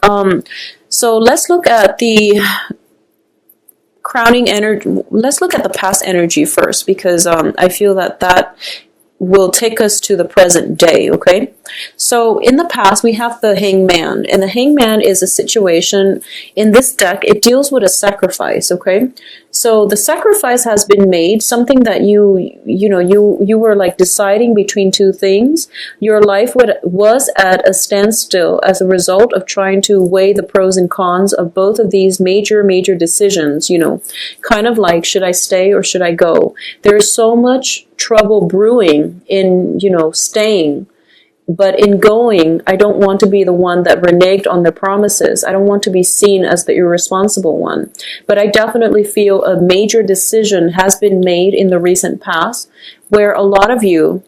So let's look at the crowning energy. Let's look at the past energy first, because I feel that will take us to the present day, okay? So in the past, we have the hangman, and the hangman is a situation in this deck. It deals with a sacrifice, okay? So the sacrifice has been made, something that you were like deciding between two things. Your life was at a standstill as a result of trying to weigh the pros and cons of both of these major decisions, kind of like, should I stay or should I go? There's so much trouble brewing in, staying. But in going, I don't want to be the one that reneged on their promises. I don't want to be seen as the irresponsible one. But I definitely feel a major decision has been made in the recent past where a lot of you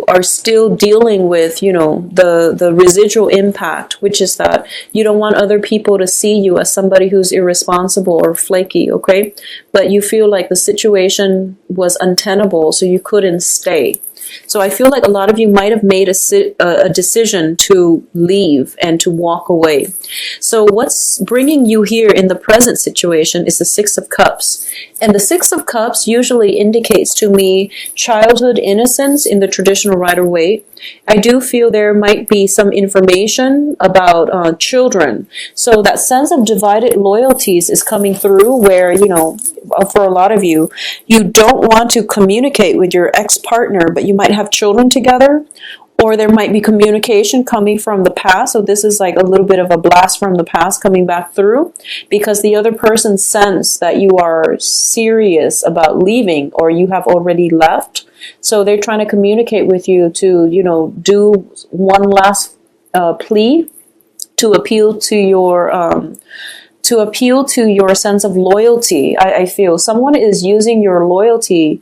are still dealing with, the residual impact, which is that you don't want other people to see you as somebody who's irresponsible or flaky, okay? But you feel like the situation was untenable, so you couldn't stay. So I feel like a lot of you might have made a decision to leave and to walk away. So what's bringing you here in the present situation is the Six of Cups. And the Six of Cups usually indicates to me childhood innocence in the traditional Rider-Waite. I do feel there might be some information about children. So that sense of divided loyalties is coming through where, for a lot of you, you don't want to communicate with your ex-partner, but you might have children together, or there might be communication coming from the past. So this is like a little bit of a blast from the past coming back through because the other person sense that you are serious about leaving or you have already left. So they're trying to communicate with you to, do one last plea to appeal to your sense of loyalty. I feel someone is using your loyalty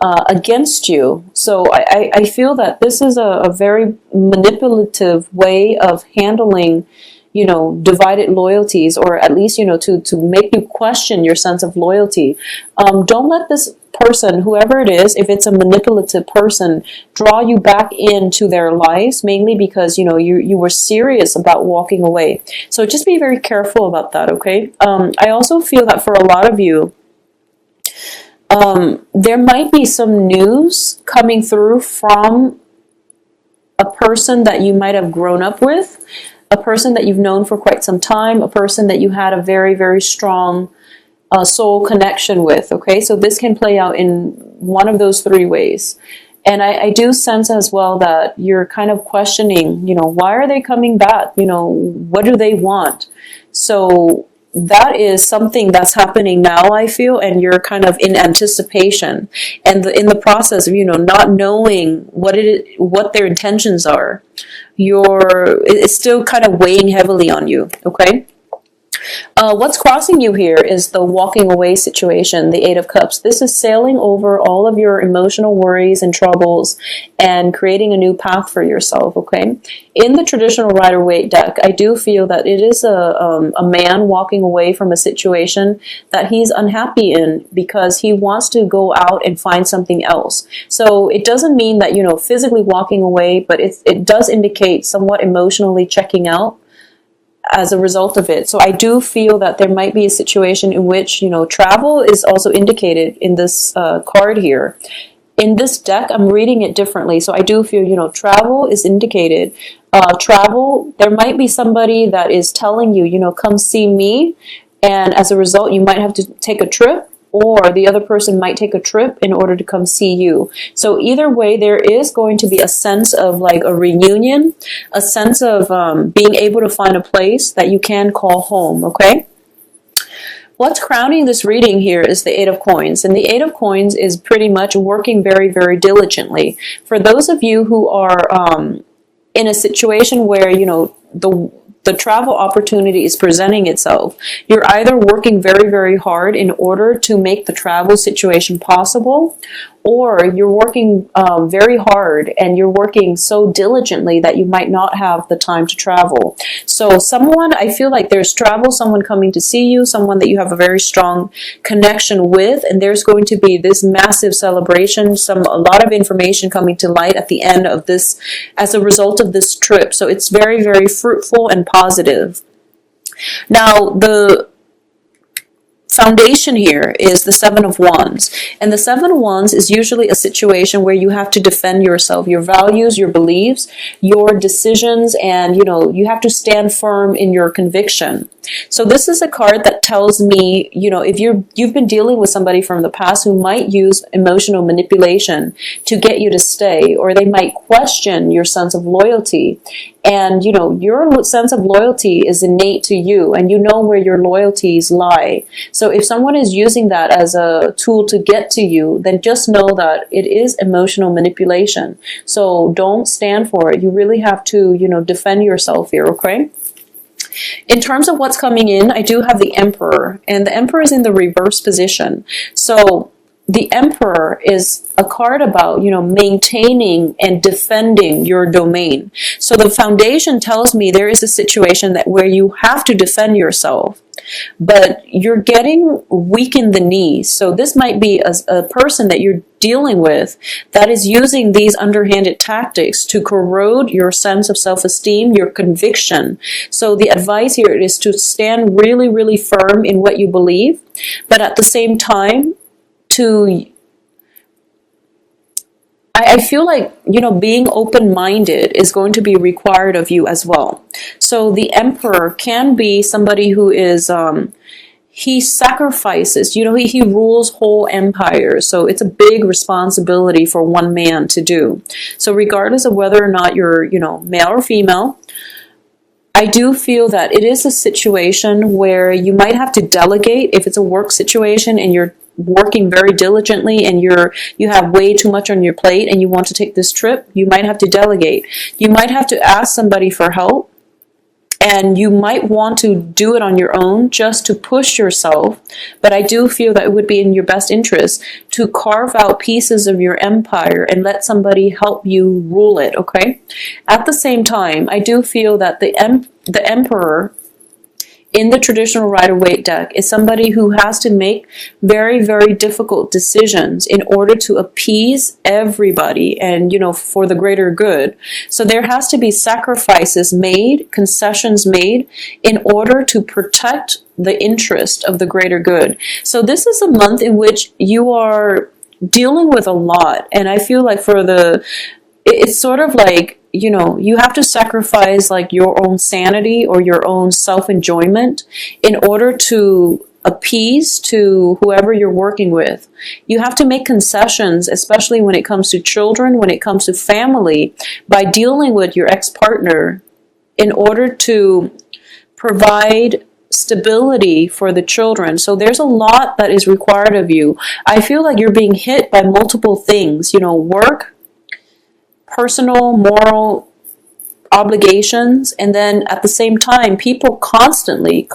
against you. So I feel that this is a very manipulative way of handling, divided loyalties, or at least, to make you question your sense of loyalty. Don't let this person, whoever it is, if it's a manipulative person, draw you back into their lives, mainly because, you were serious about walking away. So just be very careful about that, okay? I also feel that for a lot of you, there might be some news coming through from a person that you might have grown up with, a person that you've known for quite some time, a person that you had a very, very strong soul connection with, okay? So this can play out in one of those three ways. And I do sense as well that you're kind of questioning, why are they coming back? What do they want? So that is something that's happening now, I feel, and you're kind of in anticipation and in the process of, not knowing what their intentions are. It's still kind of weighing heavily on you, okay? What's crossing you here is the walking away situation, the Eight of Cups. This is sailing over all of your emotional worries and troubles and creating a new path for yourself, okay? In the traditional Rider-Waite deck, I do feel that it is a man walking away from a situation that he's unhappy in because he wants to go out and find something else. So it doesn't mean that, physically walking away, but it does indicate somewhat emotionally checking out as a result of it. So I do feel that there might be a situation in which, travel is also indicated in this card here. In this deck, I'm reading it differently. So I do feel, travel is indicated. Travel, there might be somebody that is telling you, come see me. And as a result, you might have to take a trip, or the other person might take a trip in order to come see you. So either way, there is going to be a sense of like a reunion, a sense of being able to find a place that you can call home, okay? What's crowning this reading here is the Eight of Coins. And the Eight of Coins is pretty much working very, very diligently. For those of you who are in a situation where, the travel opportunity is presenting itself, you're either working very, very hard in order to make the travel situation possible, or you're working very hard and you're working so diligently that you might not have the time to travel. So someone, I feel like there's travel, someone coming to see you, someone that you have a very strong connection with, and there's going to be this massive celebration, a lot of information coming to light at the end of this as a result of this trip. So it's very, very fruitful and positive. Now, the foundation here is the Seven of Wands. And the Seven of Wands is usually a situation where you have to defend yourself, your values, your beliefs, your decisions, and you have to stand firm in your conviction. So this is a card that tells me, if you've been dealing with somebody from the past who might use emotional manipulation to get you to stay, or they might question your sense of loyalty. And, your sense of loyalty is innate to you, and you know where your loyalties lie. So if someone is using that as a tool to get to you, then just know that it is emotional manipulation. So don't stand for it. You really have to, defend yourself here, okay? In terms of what's coming in, I do have the Emperor, and the Emperor is in the reverse position. So the Emperor is a card about, maintaining and defending your domain. So the foundation tells me there is a situation where you have to defend yourself, but you're getting weak in the knees. So this might be a person that you're dealing with that is using these underhanded tactics to corrode your sense of self-esteem, your conviction. So the advice here is to stand really, really firm in what you believe, but at the same time, I feel like, being open-minded is going to be required of you as well. So the Emperor can be somebody who is, he sacrifices, he rules whole empires. So it's a big responsibility for one man to do. So regardless of whether or not you're, male or female, I do feel that it is a situation where you might have to delegate if it's a work situation and you're working very diligently and you have way too much on your plate and you want to take this trip. You might have to delegate. You might have to ask somebody for help, and you might want to do it on your own just to push yourself. But I do feel that it would be in your best interest to carve out pieces of your empire and let somebody help you rule it, okay? At the same time, I do feel that the Emperor in the traditional Rider-Waite deck is somebody who has to make very, very difficult decisions in order to appease everybody and, for the greater good. So there has to be sacrifices made, concessions made in order to protect the interest of the greater good. So this is a month in which you are dealing with a lot. And I feel like it's sort of like, you have to sacrifice like your own sanity or your own self-enjoyment in order to appease to whoever you're working with. You have to make concessions, especially when it comes to children, when it comes to family, by dealing with your ex-partner in order to provide stability for the children. So there's a lot that is required of you. I feel like you're being hit by multiple things, work, personal, moral obligations, and then at the same time, people constantly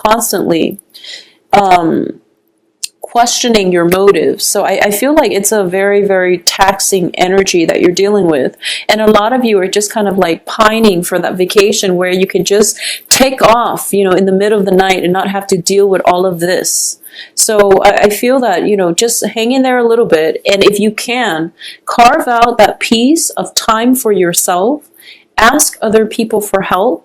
questioning your motives. So I feel like it's a very, very taxing energy that you're dealing with. And a lot of you are just kind of like pining for that vacation where you can just take off, in the middle of the night and not have to deal with all of this. So I feel that, just hang in there a little bit. And if you can, carve out that piece of time for yourself. Ask other people for help.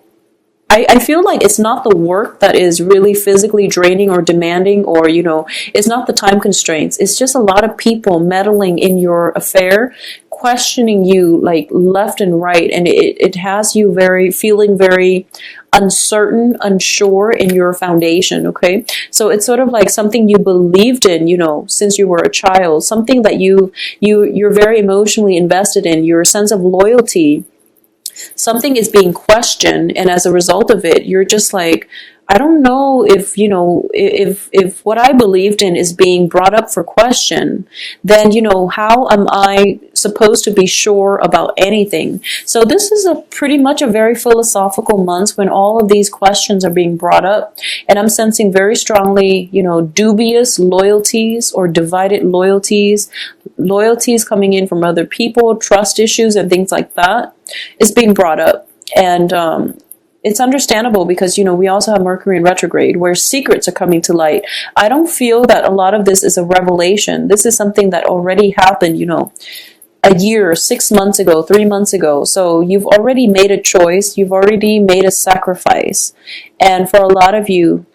I feel like it's not the work that is really physically draining or demanding or, it's not the time constraints. It's just a lot of people meddling in your affair, questioning you like left and right. And it has you feeling very uncertain, unsure in your foundation, okay? So it's sort of like something you believed in, since you were a child, something that you're very emotionally invested in, your sense of loyalty. Something is being questioned, and as a result of it, you're just like, I don't know if, if what I believed in is being brought up for question, then, how am I supposed to be sure about anything? So this is a pretty much a very philosophical month when all of these questions are being brought up. And I'm sensing very strongly, dubious loyalties or divided loyalties coming in from other people, trust issues and things like that is being brought up. And, it's understandable because, we also have Mercury in retrograde where secrets are coming to light. I don't feel that a lot of this is a revelation. This is something that already happened, a year, 6 months ago, 3 months ago. So you've already made a choice. You've already made a sacrifice. And for a lot of you,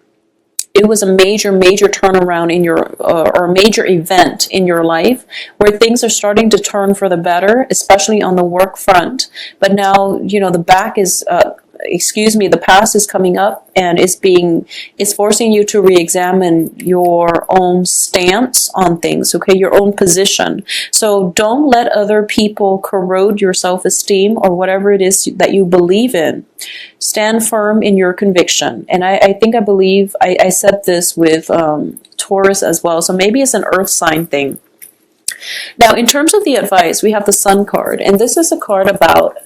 it was a major turnaround in your, or a major event in your life where things are starting to turn for the better, especially on the work front. But now, the back is, the past is coming up and it's forcing you to re-examine your own stance on things, okay, your own position. So don't let other people corrode your self-esteem or whatever it is that you believe in. Stand firm in your conviction. And I believe I said this with Taurus as well. So maybe it's an earth sign thing. Now, in terms of the advice, we have the Sun card, and this is a card about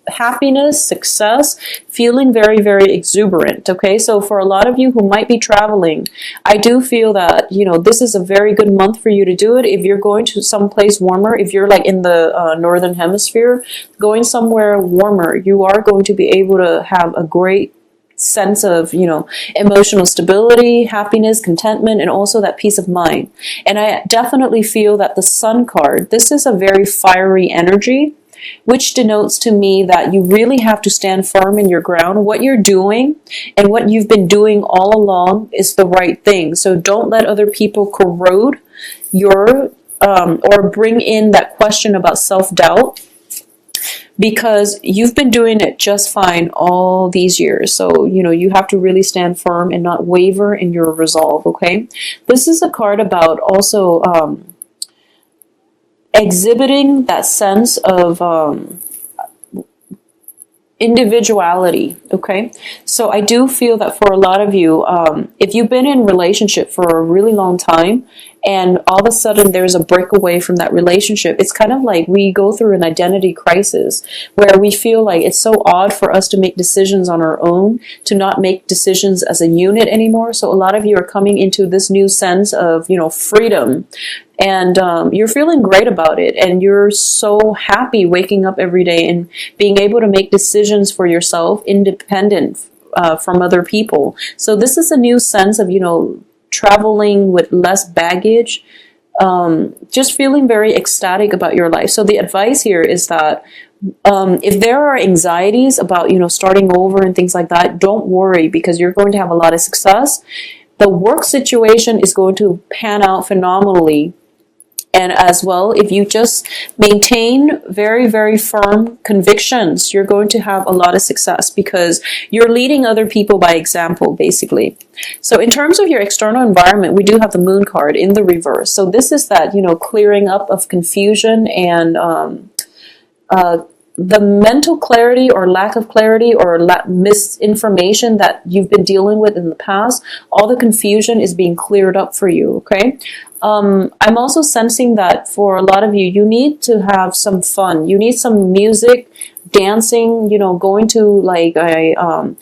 happiness, success, feeling very, very exuberant. Okay, so for a lot of you who might be traveling, I do feel that, this is a very good month for you to do it. If you're going to someplace warmer, if you're like in the northern hemisphere, going somewhere warmer, you are going to be able to have a great sense of, emotional stability, happiness, contentment, and also that peace of mind. And I definitely feel that the Sun card, this is a very fiery energy, which denotes to me that you really have to stand firm in your ground. What you're doing and what you've been doing all along is the right thing. So don't let other people corrode your, or bring in that question about self-doubt, because you've been doing it just fine all these years. So, you have to really stand firm and not waver in your resolve, okay? This is a card about also, exhibiting that sense of individuality, okay? So I do feel that for a lot of you, if you've been in a relationship for a really long time and all of a sudden there's a breakaway from that relationship, it's kind of like we go through an identity crisis where we feel like it's so odd for us to make decisions on our own, to not make decisions as a unit anymore. So a lot of you are coming into this new sense of, freedom. And you're feeling great about it, and you're so happy waking up every day and being able to make decisions for yourself, independent from other people. So this is a new sense of, traveling with less baggage, just feeling very ecstatic about your life. So the advice here is that if there are anxieties about, starting over and things like that, don't worry, because you're going to have a lot of success. The work situation is going to pan out phenomenally. And as well, if you just maintain very, very firm convictions, you're going to have a lot of success because you're leading other people by example, basically. So in terms of your external environment, we do have the Moon card in the reverse. So this is that, clearing up of confusion and the mental clarity or lack of clarity or misinformation that you've been dealing with in the past. All the confusion is being cleared up for you, okay? I'm also sensing that for a lot of you, you need to have some fun. You need some music, dancing, going to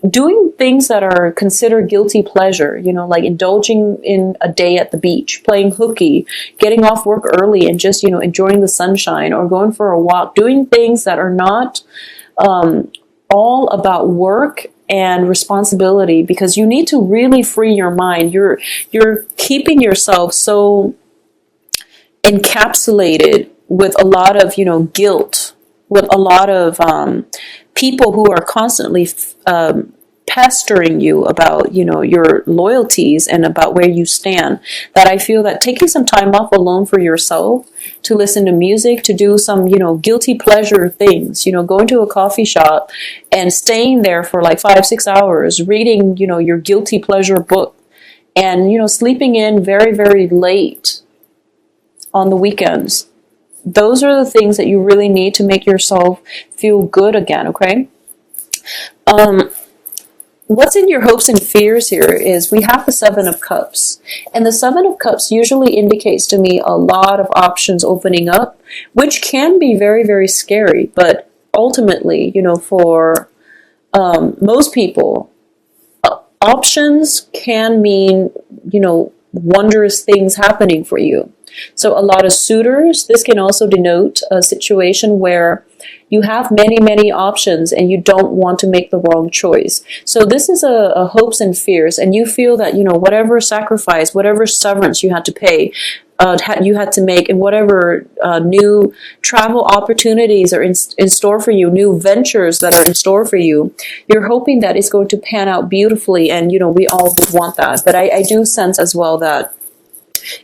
doing things that are considered guilty pleasure, like indulging in a day at the beach, playing hooky, getting off work early and just, enjoying the sunshine, or going for a walk, doing things that are not all about work and responsibility, because you need to really free your mind. You're keeping yourself so encapsulated with a lot of, guilt, with a lot of people who are constantly pestering you about, your loyalties and about where you stand, that I feel that taking some time off alone for yourself to listen to music, to do some, guilty pleasure things, going to a coffee shop and staying there for like 5-6 hours, reading, your guilty pleasure book, and, sleeping in very, very late on the weekends. Those are the things that you really need to make yourself feel good again, okay? what's in your hopes and fears here is we have the Seven of Cups. And the Seven of Cups usually indicates to me a lot of options opening up, which can be very, very scary. But ultimately, for most people, options can mean, wondrous things happening for you. So a lot of suitors, this can also denote a situation where you have many, many options and you don't want to make the wrong choice. So this is a hopes and fears, and you feel that, whatever sacrifice, whatever severance you had to pay, you had to make, and whatever new travel opportunities are in store for you, new ventures that are in store for you, you're hoping that it's going to pan out beautifully, and we all would want that. But I do sense as well that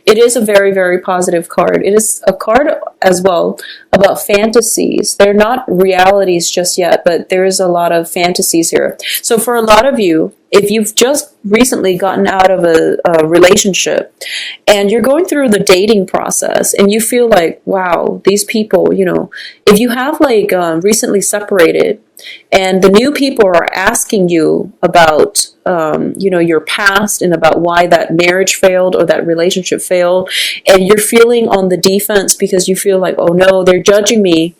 it is a very, very positive card. It is a card as well about fantasies. They're not realities just yet, but there is a lot of fantasies here. So for a lot of you, if you've just recently gotten out of a relationship and you're going through the dating process and you feel like, wow, these people, if you have recently separated and the new people are asking you about, your past and about why that marriage failed or that relationship failed, and you're feeling on the defense because you feel like, oh no, they're judging me.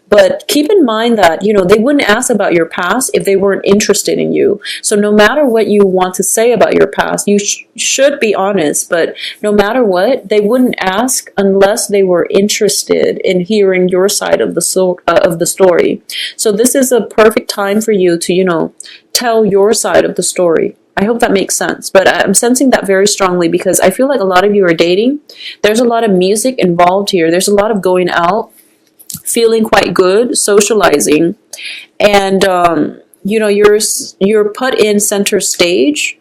But keep in mind that, they wouldn't ask about your past if they weren't interested in you. So no matter what you want to say about your past, you should be honest. But no matter what, they wouldn't ask unless they were interested in hearing your side of the story. So this is a perfect time for you to, tell your side of the story. I hope that makes sense. But I'm sensing that very strongly because I feel like a lot of you are dating. There's a lot of music involved here. There's a lot of going out, feeling quite good, socializing, and you're put in center stage.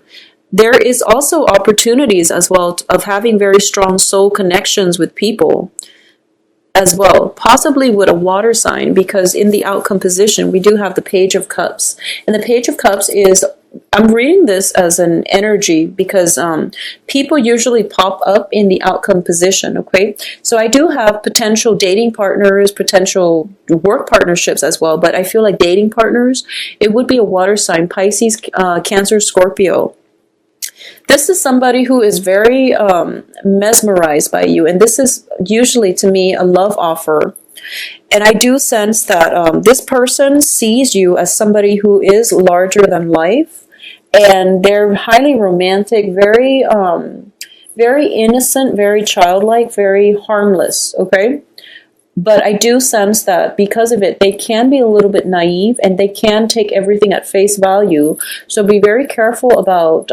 There is also opportunities as well of having very strong soul connections with people as well, possibly with a water sign, because in the outcome position we do have the Page of Cups, and the Page of Cups is, I'm reading this as an energy because people usually pop up in the outcome position, okay? So I do have potential dating partners, potential work partnerships as well, but I feel like dating partners, it would be a water sign, Pisces, Cancer, Scorpio. This is somebody who is very mesmerized by you, and this is usually, to me, a love offer. And I do sense that this person sees you as somebody who is larger than life, and they're highly romantic, very, very innocent, very childlike, very harmless, okay? But I do sense that because of it, they can be a little bit naive, and they can take everything at face value. So be very careful about,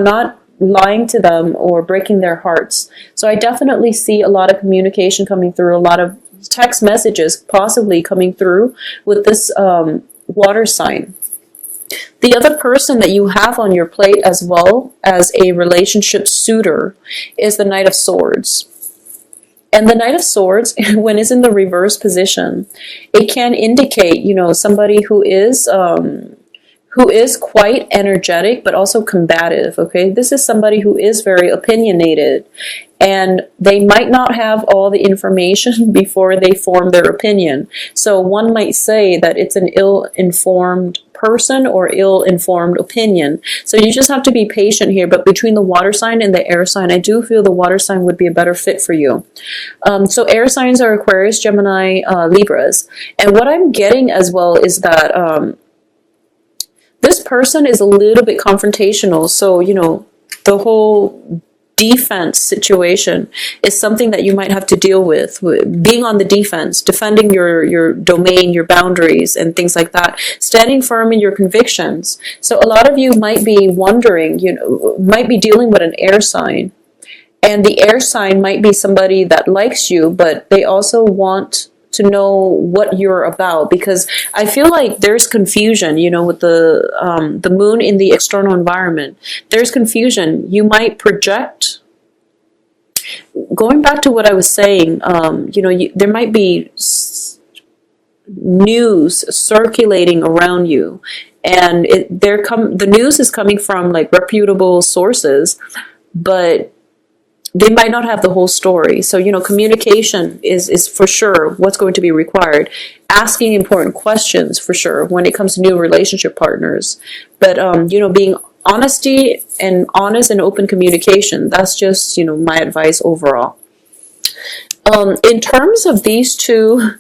not lying to them or breaking their hearts. So I definitely see a lot of communication coming through, a lot of text messages possibly coming through with this water sign. The other person that you have on your plate as well as a relationship suitor is the Knight of Swords. And the Knight of Swords, when it's in the reverse position, it can indicate, somebody who is quite energetic, but also combative, okay? This is somebody who is very opinionated, and they might not have all the information before they form their opinion. So one might say that it's an ill-informed person or ill-informed opinion. So you just have to be patient here, but between the water sign and the air sign, I do feel the water sign would be a better fit for you. So air signs are Aquarius, Gemini, Libras. And what I'm getting as well is that this person is a little bit confrontational. So, the whole defense situation is something that you might have to deal with, being on the defense, defending your domain, your boundaries, and things like that, standing firm in your convictions. So a lot of you might be wondering, might be dealing with an air sign, and the air sign might be somebody that likes you, but they also want to know what you're about, because I feel like there's confusion, with the moon in the external environment. There's confusion. You might project. Going back to what I was saying, there might be news circulating around you, and the news is coming from reputable sources, but they might not have the whole story. So, communication is for sure what's going to be required. Asking important questions for sure when it comes to new relationship partners. But, being honest and open communication, that's just, my advice overall. In terms of these two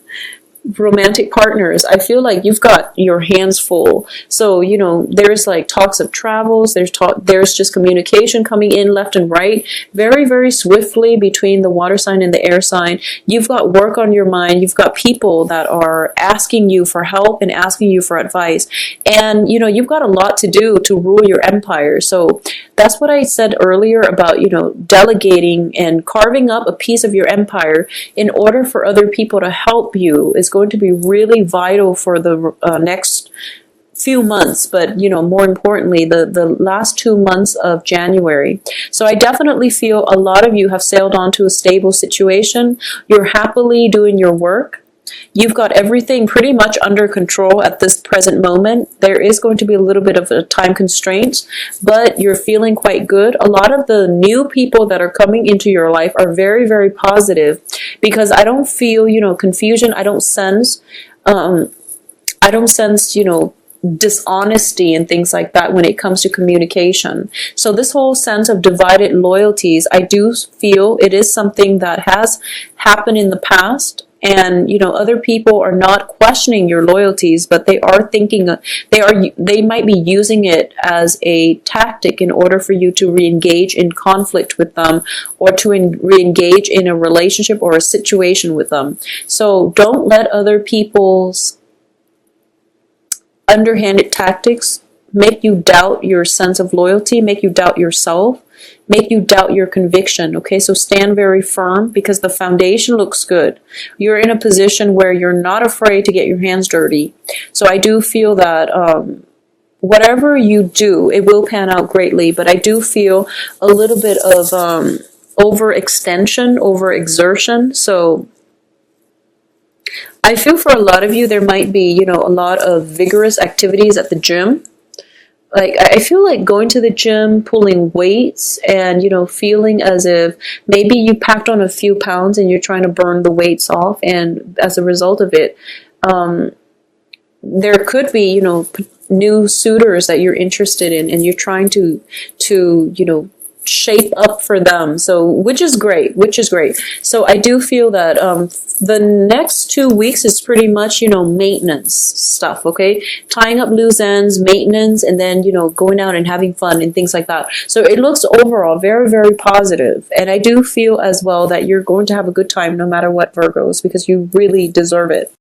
romantic partners, I feel like you've got your hands full. So, there's like talks of travels, there's just communication coming in left and right, very, very swiftly between the water sign and the air sign. You've got work on your mind. You've got people that are asking you for help and asking you for advice. And, you've got a lot to do to rule your empire. So that's what I said earlier about, delegating and carving up a piece of your empire in order for other people to help you is going to be really vital for the next few months, but more importantly the last 2 months of January. So I definitely feel a lot of you have sailed onto a stable situation. You're happily doing your work. You've got everything pretty much under control at this present moment. There is going to be a little bit of a time constraint, but you're feeling quite good. A lot of the new people that are coming into your life are very, very positive, because I don't feel, confusion. I don't sense, dishonesty and things like that when it comes to communication. So this whole sense of divided loyalties, I do feel it is something that has happened in the past. And, other people are not questioning your loyalties, but they are thinking, they might be using it as a tactic in order for you to re-engage in conflict with them, or to re-engage in a relationship or a situation with them. So don't let other people's underhanded tactics make you doubt your sense of loyalty, make you doubt yourself, make you doubt your conviction. Okay, so stand very firm, because the foundation looks good. You're in a position where you're not afraid to get your hands dirty. So I do feel that whatever you do, it will pan out greatly, but I do feel a little bit of overextension, overexertion. So I feel for a lot of you, there might be, a lot of vigorous activities at the gym. Like, I feel like going to the gym, pulling weights, and, feeling as if maybe you packed on a few pounds and you're trying to burn the weights off. And as a result of it, there could be, new suitors that you're interested in, and you're trying to shape up for them. So, which is great. So I do feel that the next 2 weeks is pretty much, maintenance stuff, okay? Tying up loose ends, maintenance, and then, going out and having fun and things like that. So it looks overall very, very positive. And I do feel as well that you're going to have a good time no matter what, Virgos, because you really deserve it.